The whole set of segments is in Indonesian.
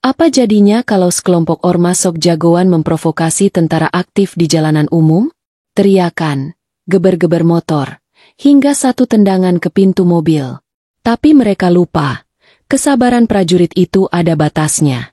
Apa jadinya kalau sekelompok ormas sok jagoan memprovokasi tentara aktif di jalanan umum? Teriakan, geber-geber motor, hingga satu tendangan ke pintu mobil. Tapi mereka lupa, kesabaran prajurit itu ada batasnya.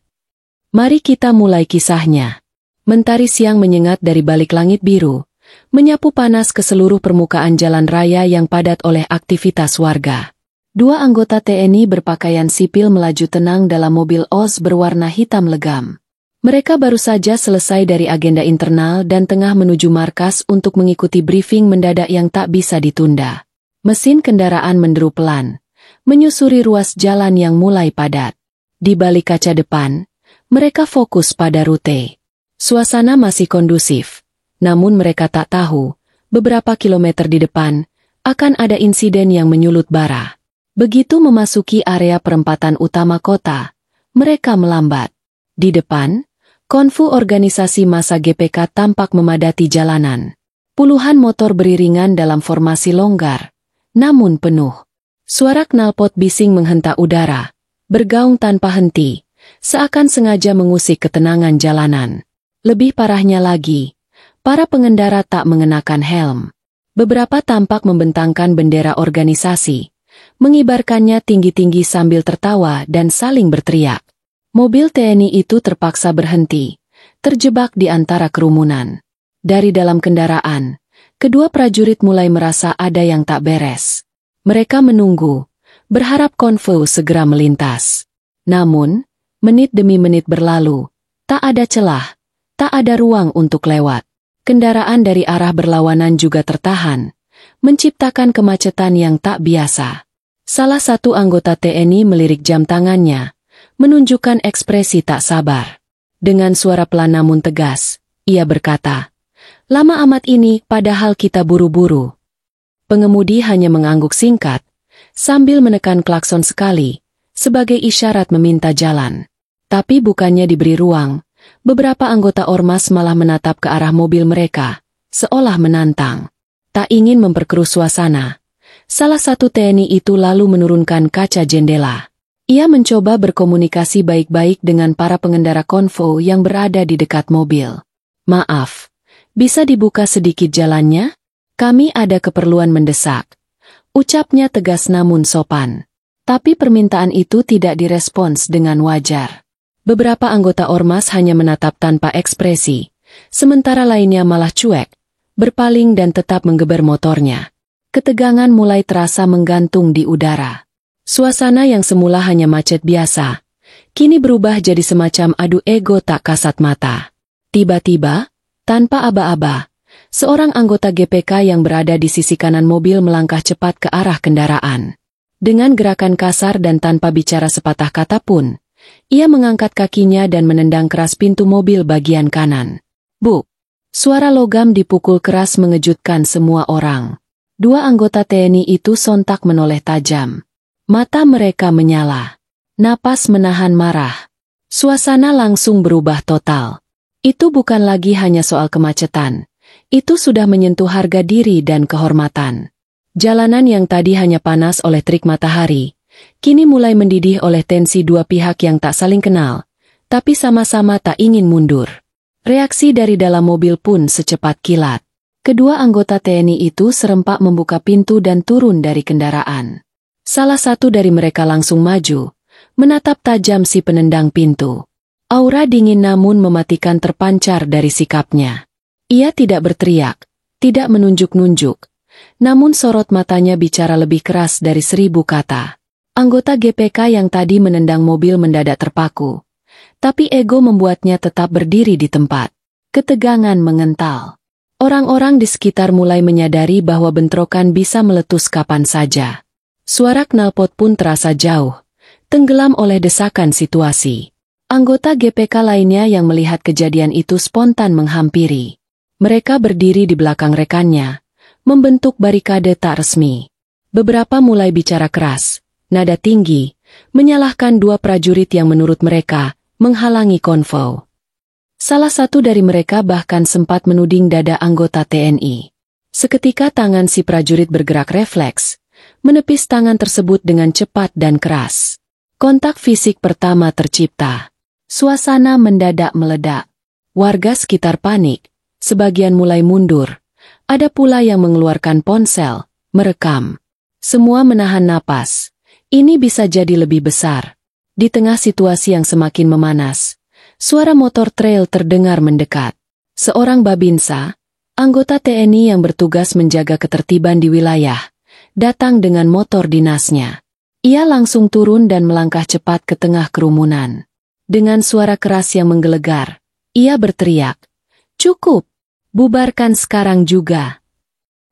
Mari kita mulai kisahnya. Mentari siang menyengat dari balik langit biru, menyapu panas ke seluruh permukaan jalan raya yang padat oleh aktivitas warga. Dua anggota TNI berpakaian sipil melaju tenang dalam mobil OS berwarna hitam legam. Mereka baru saja selesai dari agenda internal dan tengah menuju markas untuk mengikuti briefing mendadak yang tak bisa ditunda. Mesin kendaraan menderu pelan, menyusuri ruas jalan yang mulai padat. Di balik kaca depan, mereka fokus pada rute. Suasana masih kondusif, namun mereka tak tahu, beberapa kilometer di depan, akan ada insiden yang menyulut bara. Begitu memasuki area perempatan utama kota, mereka melambat. Di depan, konvoy organisasi massa GPK tampak memadati jalanan. Puluhan motor beriringan dalam formasi longgar, namun penuh. Suara knalpot bising menghentak udara, bergaung tanpa henti, seakan sengaja mengusik ketenangan jalanan. Lebih parahnya lagi, para pengendara tak mengenakan helm. Beberapa tampak membentangkan bendera organisasi, mengibarkannya tinggi-tinggi sambil tertawa dan saling berteriak. Mobil TNI itu terpaksa berhenti, terjebak di antara kerumunan. Dari dalam kendaraan, kedua prajurit mulai merasa ada yang tak beres. Mereka menunggu, berharap konvoy segera melintas. Namun, menit demi menit berlalu, tak ada celah, tak ada ruang untuk lewat. Kendaraan dari arah berlawanan juga tertahan, menciptakan kemacetan yang tak biasa. Salah satu anggota TNI melirik jam tangannya, menunjukkan ekspresi tak sabar. Dengan suara pelan namun tegas, ia berkata, "Lama amat ini padahal kita buru-buru." Pengemudi hanya mengangguk singkat, sambil menekan klakson sekali, sebagai isyarat meminta jalan. Tapi bukannya diberi ruang, beberapa anggota ormas malah menatap ke arah mobil mereka, seolah menantang. Tak ingin memperkeruh suasana, salah satu TNI itu lalu menurunkan kaca jendela. Ia mencoba berkomunikasi baik-baik dengan para pengendara konvoy yang berada di dekat mobil. "Maaf, bisa dibuka sedikit jalannya? Kami ada keperluan mendesak," ucapnya tegas namun sopan. Tapi permintaan itu tidak direspons dengan wajar. Beberapa anggota ormas hanya menatap tanpa ekspresi, sementara lainnya malah cuek, berpaling dan tetap menggeber motornya. Ketegangan mulai terasa menggantung di udara. Suasana yang semula hanya macet biasa, kini berubah jadi semacam adu ego tak kasat mata. Tiba-tiba, tanpa aba-aba, seorang anggota GPK yang berada di sisi kanan mobil melangkah cepat ke arah kendaraan. Dengan gerakan kasar dan tanpa bicara sepatah kata pun, ia mengangkat kakinya dan menendang keras pintu mobil bagian kanan. "Buk!" Suara logam dipukul keras mengejutkan semua orang. Dua anggota TNI itu sontak menoleh tajam. Mata mereka menyala. Napas menahan marah. Suasana langsung berubah total. Itu bukan lagi hanya soal kemacetan. Itu sudah menyentuh harga diri dan kehormatan. Jalanan yang tadi hanya panas oleh terik matahari, kini mulai mendidih oleh tensi dua pihak yang tak saling kenal, tapi sama-sama tak ingin mundur. Reaksi dari dalam mobil pun secepat kilat. Kedua anggota TNI itu serempak membuka pintu dan turun dari kendaraan. Salah satu dari mereka langsung maju, menatap tajam si penendang pintu. Aura dingin namun mematikan terpancar dari sikapnya. Ia tidak berteriak, tidak menunjuk-nunjuk, namun sorot matanya bicara lebih keras dari 1000 kata. Anggota GPK yang tadi menendang mobil mendadak terpaku, tapi ego membuatnya tetap berdiri di tempat. Ketegangan mengental. Orang-orang di sekitar mulai menyadari bahwa bentrokan bisa meletus kapan saja. Suara knalpot pun terasa jauh, tenggelam oleh desakan situasi. Anggota GPK lainnya yang melihat kejadian itu spontan menghampiri. Mereka berdiri di belakang rekannya, membentuk barikade tak resmi. Beberapa mulai bicara keras, nada tinggi, menyalahkan dua prajurit yang menurut mereka menghalangi konvoy. Salah satu dari mereka bahkan sempat menuding dada anggota TNI. Seketika tangan si prajurit bergerak refleks, menepis tangan tersebut dengan cepat dan keras. Kontak fisik pertama tercipta. Suasana mendadak meledak. Warga sekitar panik, sebagian mulai mundur. Ada pula yang mengeluarkan ponsel, merekam. Semua menahan napas. Ini bisa jadi lebih besar. Di tengah situasi yang semakin memanas, suara motor trail terdengar mendekat. Seorang babinsa, anggota TNI yang bertugas menjaga ketertiban di wilayah, datang dengan motor dinasnya. Ia langsung turun dan melangkah cepat ke tengah kerumunan. Dengan suara keras yang menggelegar, ia berteriak, "Cukup! Bubarkan sekarang juga!"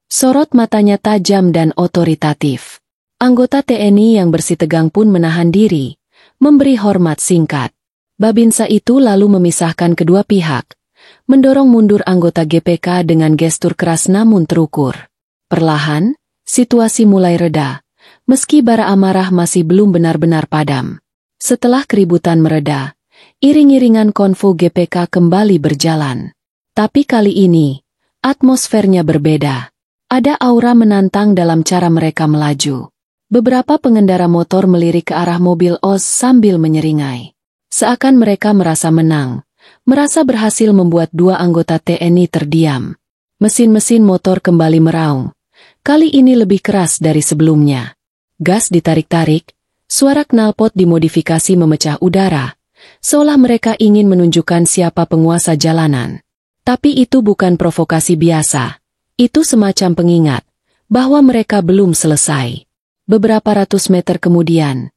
Sorot matanya tajam dan otoritatif. Anggota TNI yang bersitegang pun menahan diri, memberi hormat singkat. Babinsa itu lalu memisahkan kedua pihak, mendorong mundur anggota GPK dengan gestur keras namun terukur. Perlahan, situasi mulai reda, meski bara amarah masih belum benar-benar padam. Setelah keributan mereda, iring-iringan konvo GPK kembali berjalan. Tapi kali ini, atmosfernya berbeda. Ada aura menantang dalam cara mereka melaju. Beberapa pengendara motor melirik ke arah mobil OS sambil menyeringai. Seakan mereka merasa menang, merasa berhasil membuat dua anggota TNI terdiam. Mesin-mesin motor kembali meraung. Kali ini lebih keras dari sebelumnya. Gas ditarik-tarik, suara knalpot dimodifikasi memecah udara, seolah mereka ingin menunjukkan siapa penguasa jalanan. Tapi itu bukan provokasi biasa. Itu semacam pengingat bahwa mereka belum selesai. Beberapa ratus meter kemudian,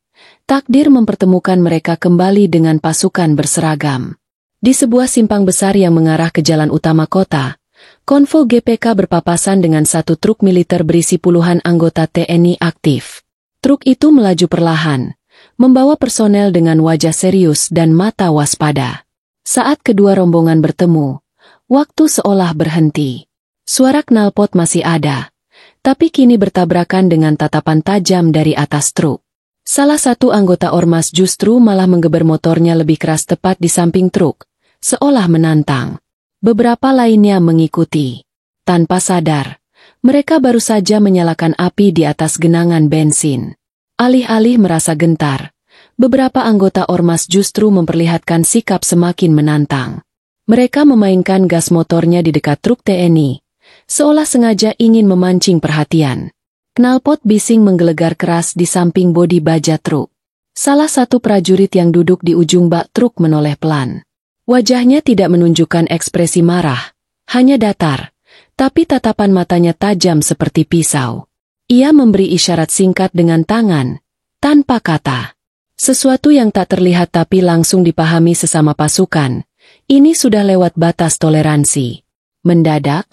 takdir mempertemukan mereka kembali dengan pasukan berseragam. Di sebuah simpang besar yang mengarah ke jalan utama kota, konvo GPK berpapasan dengan satu truk militer berisi puluhan anggota TNI aktif. Truk itu melaju perlahan, membawa personel dengan wajah serius dan mata waspada. Saat kedua rombongan bertemu, waktu seolah berhenti. Suara knalpot masih ada, tapi kini bertabrakan dengan tatapan tajam dari atas truk. Salah satu anggota ormas justru malah menggeber motornya lebih keras tepat di samping truk, seolah menantang. Beberapa lainnya mengikuti. Tanpa sadar, mereka baru saja menyalakan api di atas genangan bensin. Alih-alih merasa gentar, beberapa anggota ormas justru memperlihatkan sikap semakin menantang. Mereka memainkan gas motornya di dekat truk TNI, seolah sengaja ingin memancing perhatian. Knalpot bising menggelegar keras di samping bodi baja truk. Salah satu prajurit yang duduk di ujung bak truk menoleh pelan. Wajahnya tidak menunjukkan ekspresi marah, hanya datar, tapi tatapan matanya tajam seperti pisau. Ia memberi isyarat singkat dengan tangan, tanpa kata. Sesuatu yang tak terlihat tapi langsung dipahami sesama pasukan. Ini sudah lewat batas toleransi. Mendadak,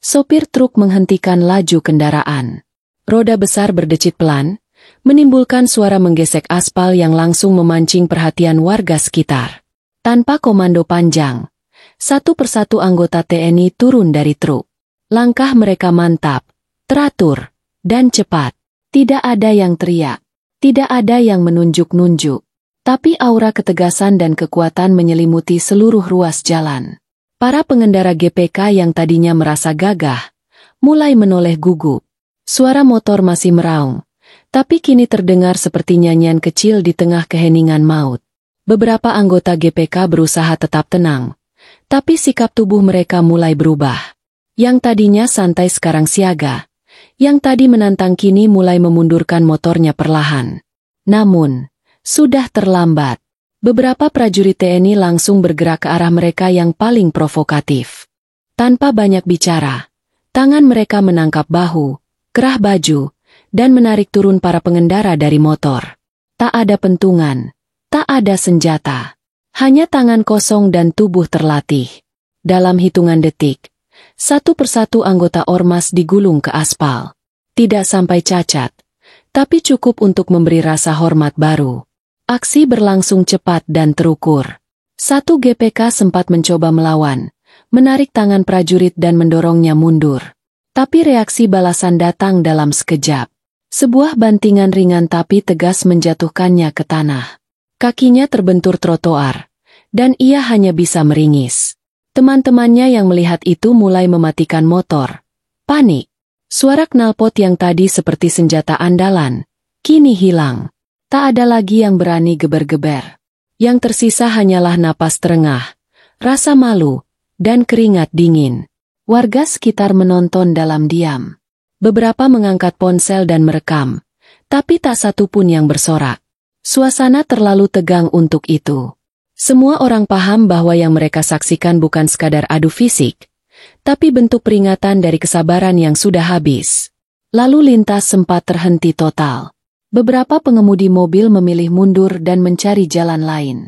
sopir truk menghentikan laju kendaraan. Roda besar berdecit pelan, menimbulkan suara menggesek aspal yang langsung memancing perhatian warga sekitar. Tanpa komando panjang, satu persatu anggota TNI turun dari truk. Langkah mereka mantap, teratur, dan cepat. Tidak ada yang teriak, tidak ada yang menunjuk-nunjuk. Tapi aura ketegasan dan kekuatan menyelimuti seluruh ruas jalan. Para pengendara GPK yang tadinya merasa gagah, mulai menoleh gugup. Suara motor masih meraung, tapi kini terdengar seperti nyanyian kecil di tengah keheningan maut. Beberapa anggota GPK berusaha tetap tenang, tapi sikap tubuh mereka mulai berubah. Yang tadinya santai sekarang siaga, yang tadi menantang kini mulai memundurkan motornya perlahan. Namun, sudah terlambat. Beberapa prajurit TNI langsung bergerak ke arah mereka yang paling provokatif. Tanpa banyak bicara, tangan mereka menangkap bahu, kerah baju, dan menarik turun para pengendara dari motor. Tak ada pentungan, tak ada senjata. Hanya tangan kosong dan tubuh terlatih. Dalam hitungan detik, satu persatu anggota ormas digulung ke aspal. Tidak sampai cacat, tapi cukup untuk memberi rasa hormat baru. Aksi berlangsung cepat dan terukur. Satu GPK sempat mencoba melawan, menarik tangan prajurit dan mendorongnya mundur. Tapi reaksi balasan datang dalam sekejap. Sebuah bantingan ringan tapi tegas menjatuhkannya ke tanah. Kakinya terbentur trotoar, dan ia hanya bisa meringis. Teman-temannya yang melihat itu mulai mematikan motor. Panik. Suara knalpot yang tadi seperti senjata andalan, kini hilang. Tak ada lagi yang berani geber-geber. Yang tersisa hanyalah napas terengah, rasa malu, dan keringat dingin. Warga sekitar menonton dalam diam. Beberapa mengangkat ponsel dan merekam, tapi tak satu pun yang bersorak. Suasana terlalu tegang untuk itu. Semua orang paham bahwa yang mereka saksikan bukan sekadar adu fisik, tapi bentuk peringatan dari kesabaran yang sudah habis. Lalu lintas sempat terhenti total. Beberapa pengemudi mobil memilih mundur dan mencari jalan lain.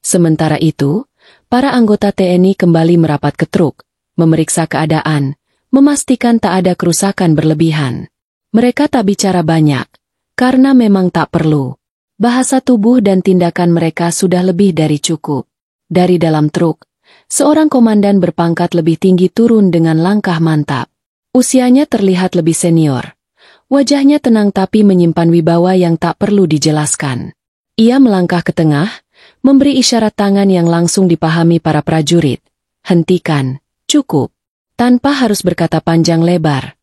Sementara itu, para anggota TNI kembali merapat ke truk, memeriksa keadaan, memastikan tak ada kerusakan berlebihan. Mereka tak bicara banyak, karena memang tak perlu. Bahasa tubuh dan tindakan mereka sudah lebih dari cukup. Dari dalam truk, seorang komandan berpangkat lebih tinggi turun dengan langkah mantap. Usianya terlihat lebih senior. Wajahnya tenang tapi menyimpan wibawa yang tak perlu dijelaskan. Ia melangkah ke tengah, memberi isyarat tangan yang langsung dipahami para prajurit. Hentikan, cukup. Tanpa harus berkata panjang lebar.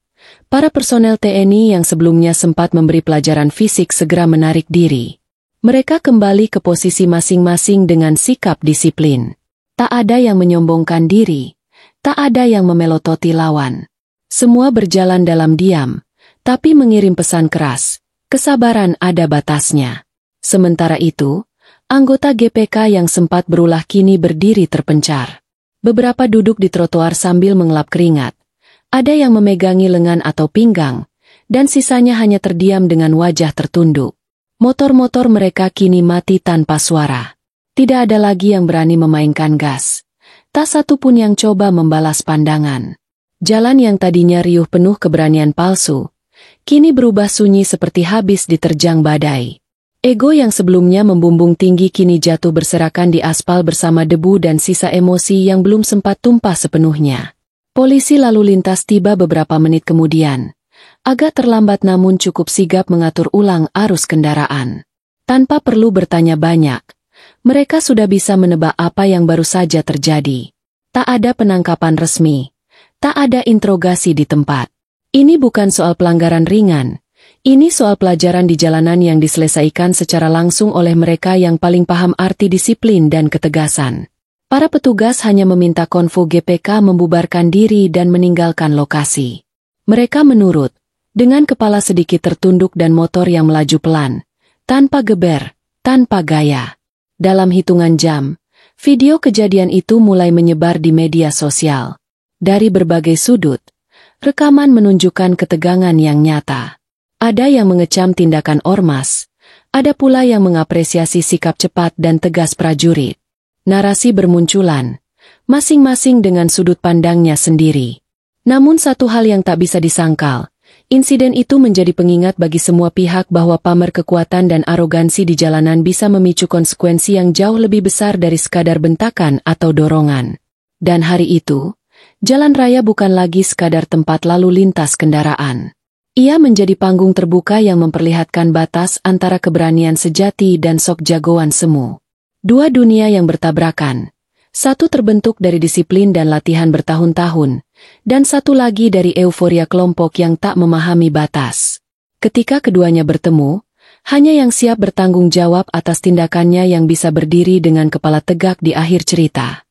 Para personel TNI yang sebelumnya sempat memberi pelajaran fisik segera menarik diri. Mereka kembali ke posisi masing-masing dengan sikap disiplin. Tak ada yang menyombongkan diri, tak ada yang memelototi lawan. Semua berjalan dalam diam, tapi mengirim pesan keras, kesabaran ada batasnya. Sementara itu, anggota GPK yang sempat berulah kini berdiri terpencar. Beberapa duduk di trotoar sambil mengelap keringat. Ada yang memegangi lengan atau pinggang, dan sisanya hanya terdiam dengan wajah tertunduk. Motor-motor mereka kini mati tanpa suara. Tidak ada lagi yang berani memainkan gas. Tak satu pun yang coba membalas pandangan. Jalan yang tadinya riuh penuh keberanian palsu, kini berubah sunyi seperti habis diterjang badai. Ego yang sebelumnya membumbung tinggi kini jatuh berserakan di aspal bersama debu dan sisa emosi yang belum sempat tumpah sepenuhnya. Polisi lalu lintas tiba beberapa menit kemudian. Agak terlambat namun cukup sigap mengatur ulang arus kendaraan. Tanpa perlu bertanya banyak, mereka sudah bisa menebak apa yang baru saja terjadi. Tak ada penangkapan resmi, tak ada interogasi di tempat. Ini bukan soal pelanggaran ringan, ini soal pelajaran di jalanan yang diselesaikan secara langsung oleh mereka yang paling paham arti disiplin dan ketegasan. Para petugas hanya meminta konvo GPK membubarkan diri dan meninggalkan lokasi. Mereka menurut, dengan kepala sedikit tertunduk dan motor yang melaju pelan, tanpa geber, tanpa gaya. Dalam hitungan jam, video kejadian itu mulai menyebar di media sosial. Dari berbagai sudut, rekaman menunjukkan ketegangan yang nyata. Ada yang mengecam tindakan ormas, ada pula yang mengapresiasi sikap cepat dan tegas prajurit. Narasi bermunculan, masing-masing dengan sudut pandangnya sendiri. Namun satu hal yang tak bisa disangkal, insiden itu menjadi pengingat bagi semua pihak bahwa pamer kekuatan dan arogansi di jalanan bisa memicu konsekuensi yang jauh lebih besar dari sekadar bentakan atau dorongan. Dan hari itu, jalan raya bukan lagi sekadar tempat lalu lintas kendaraan. Ia menjadi panggung terbuka yang memperlihatkan batas antara keberanian sejati dan sok jagoan semu. Dua dunia yang bertabrakan. Satu terbentuk dari disiplin dan latihan bertahun-tahun, dan satu lagi dari euforia kelompok yang tak memahami batas. Ketika keduanya bertemu, hanya yang siap bertanggung jawab atas tindakannya yang bisa berdiri dengan kepala tegak di akhir cerita.